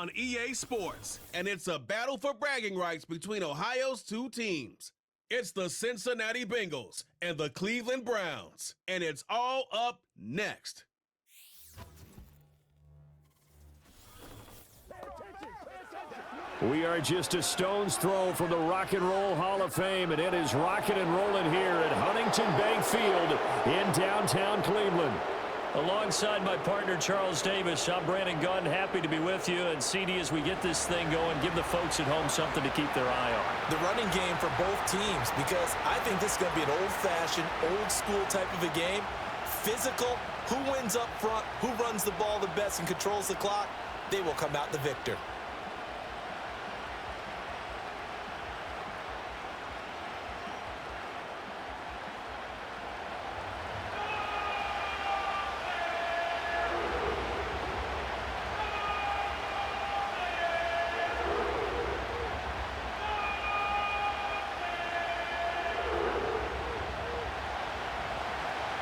on EA Sports, and it's a battle for bragging rights between Ohio's two teams. It's the Cincinnati Bengals and the Cleveland Browns, and it's all up next. We are just a stone's throw from the Rock and Roll Hall of Fame, and it is rocking and rolling here at Huntington Bank Field in downtown Cleveland. Alongside my partner, Charles Davis, I'm Brandon Gunn, happy to be with you. And CD, as we get this thing going, give the folks at home something to keep their eye on. The running game for both teams, because I think this is going to be an old-fashioned, old-school type of a game. Physical, who wins up front, who runs the ball the best and controls the clock, they will come out the victor.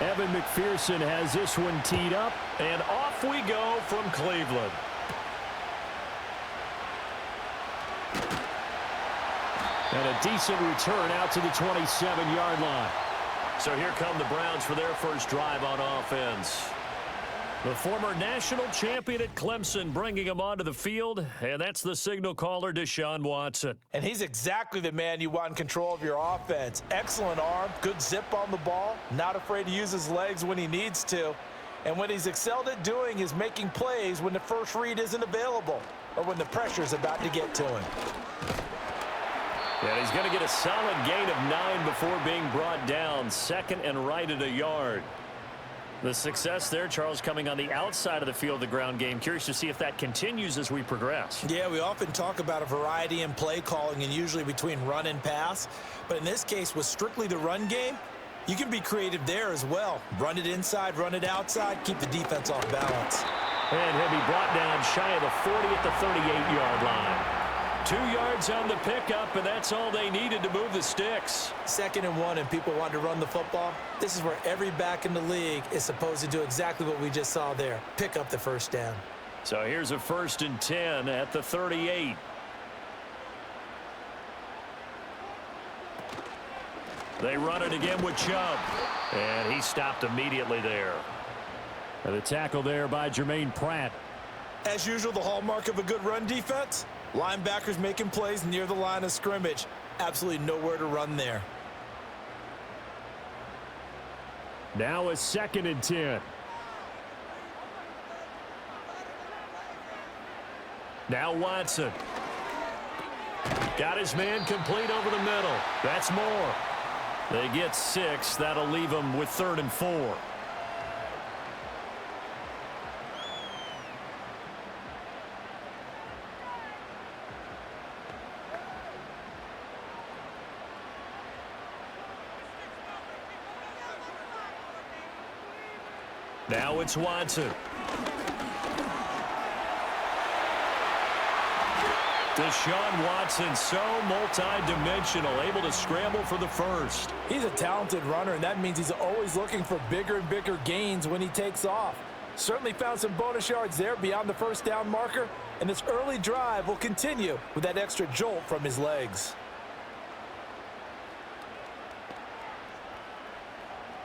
Evan McPherson has this one teed up, and off we go from Cleveland. And a decent return out to the 27-yard line. So here come the Browns for their first drive on offense. The former national champion at Clemson bringing him onto the field, and that's the signal caller, Deshaun Watson. And he's exactly the man you want in control of your offense. Excellent arm, good zip on the ball, not afraid to use his legs when he needs to. And what he's excelled at doing is making plays when the first read isn't available or when the pressure's about to get to him. And he's going to get a solid gain of 9 before being brought down, second and right at a yard. The success there, Charles, coming on the outside of the field, the ground game. Curious to see if that continues as we progress. Yeah, we often talk about a variety in play calling and usually between run and pass. But in this case, with strictly the run game, you can be creative there as well. Run it inside, run it outside, keep the defense off balance. And he'll be brought down shy of the 40 at the 38-yard line. 2 yards on the pickup, and that's all they needed to move the sticks. 2nd and 1, and people want to run the football. This is where every back in the league is supposed to do exactly what we just saw there. Pick up the first down. So here's a 1st and 10 at the 38. They run it again with Chubb. And he stopped immediately there. And the tackle there by Jermaine Pratt. As usual, the hallmark of a good run defense, linebackers making plays near the line of scrimmage. Absolutely nowhere to run there. Now a 2nd and 10. Now Watson. Got his man complete over the middle. That's more. They get 6. That'll leave them with 3rd and 4. Now it's Watson. Deshaun Watson, so multi-dimensional, able to scramble for the first. He's a talented runner, and that means he's always looking for bigger and bigger gains when he takes off. Certainly found some bonus yards there beyond the first down marker, and this early drive will continue with that extra jolt from his legs.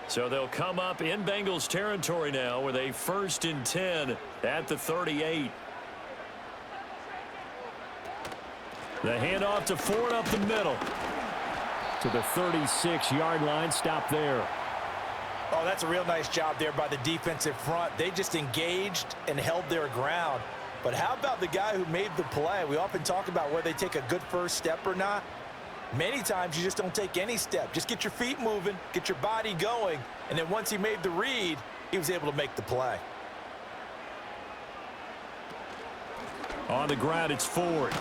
So they'll come up in Bengals territory now with a 1st and 10 at the 38. The handoff to Ford up the middle. To the 36-yard line, stop there. Oh, that's a real nice job there by the defensive front. They just engaged and held their ground. But how about the guy who made the play? We often talk about whether they take a good first step or not. Many times you just don't take any step. Just get your feet moving, get your body going, and then once he made the read, he was able to make the play. On the ground, it's Ford.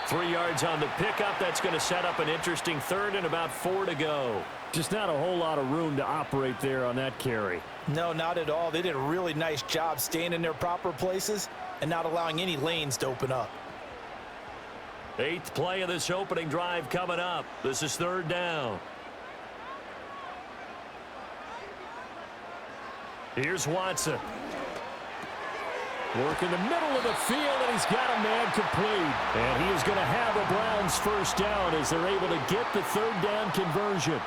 3 yards on the pickup. That's going to set up an interesting 3rd and about 4 to go. Just not a whole lot of room to operate there on that carry. No, not at all. They did a really nice job staying in their proper places and not allowing any lanes to open up. 8th play of this opening drive coming up. This is 3rd down. Here's Watson. Work in the middle of the field, and he's got a man complete. And he is going to have the Browns first down as they're able to get the third down conversion.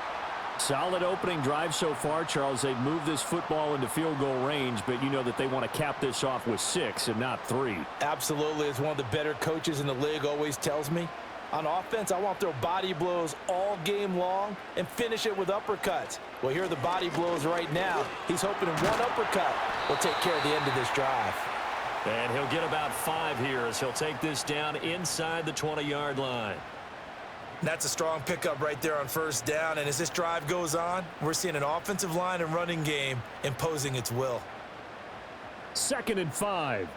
Solid opening drive so far, Charles. They've moved this football into field goal range, but you know that they want to cap this off with 6 and not 3. Absolutely. As one of the better coaches in the league always tells me, on offense, I want to throw body blows all game long and finish it with uppercuts. Well, here are the body blows right now. He's hoping one uppercut will take care of the end of this drive. And he'll get about 5 here as he'll take this down inside the 20-yard line. That's a strong pickup right there on first down. And as this drive goes on, we're seeing an offensive line and running game imposing its will. 2nd and 5.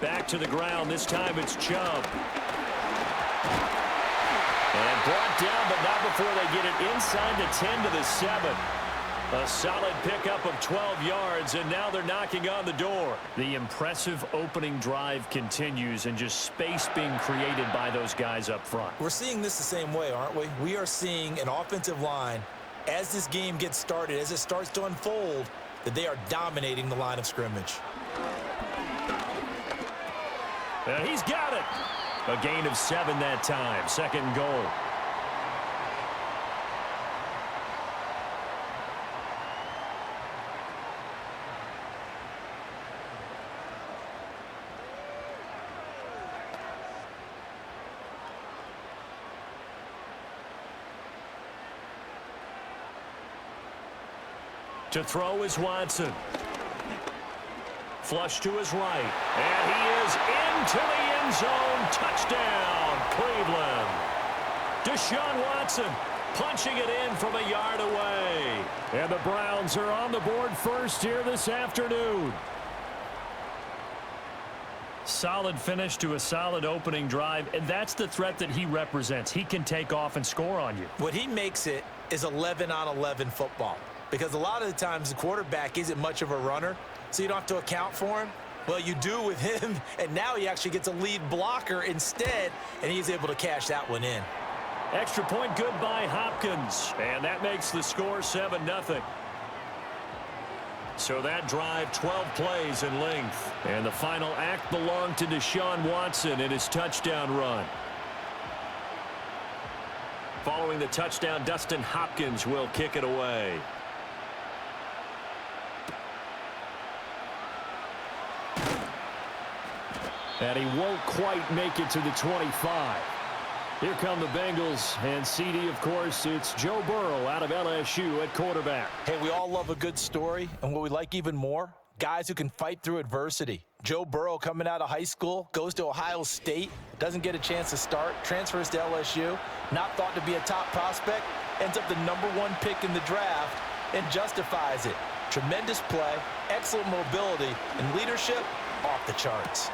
Back to the ground. This time it's Chubb. And brought down, but not before they get it inside the 10 to the 7. A solid pickup of 12 yards, and now they're knocking on the door. The impressive opening drive continues, and just space being created by those guys up front. We're seeing this the same way, aren't we? We are seeing an offensive line, as this game gets started, as it starts to unfold, that they are dominating the line of scrimmage. And he's got it. A gain of 7 that time. 2nd and goal. To throw is Watson. Flush to his right. And he is into the end zone. Touchdown, Cleveland. Deshaun Watson punching it in from a yard away. And the Browns are on the board first here this afternoon. Solid finish to a solid opening drive, and that's the threat that he represents. He can take off and score on you. What he makes it is 11-on-11 football, because a lot of the times the quarterback isn't much of a runner, so you don't have to account for him. Well, you do with him, and now he actually gets a lead blocker instead, and he's able to cash that one in. Extra point good by Hopkins, and that makes the score 7-0. So that drive, 12 plays in length. And the final act belonged to Deshaun Watson in his touchdown run. Following the touchdown, Dustin Hopkins will kick it away. And he won't quite make it to the 25. Here come the Bengals, and CD, of course, it's Joe Burrow out of LSU at quarterback. Hey, we all love a good story, and what we like even more, guys who can fight through adversity. Joe Burrow coming out of high school, goes to Ohio State, doesn't get a chance to start, transfers to LSU, not thought to be a top prospect, ends up the #1 pick in the draft, and justifies it. Tremendous play, excellent mobility, and leadership off the charts.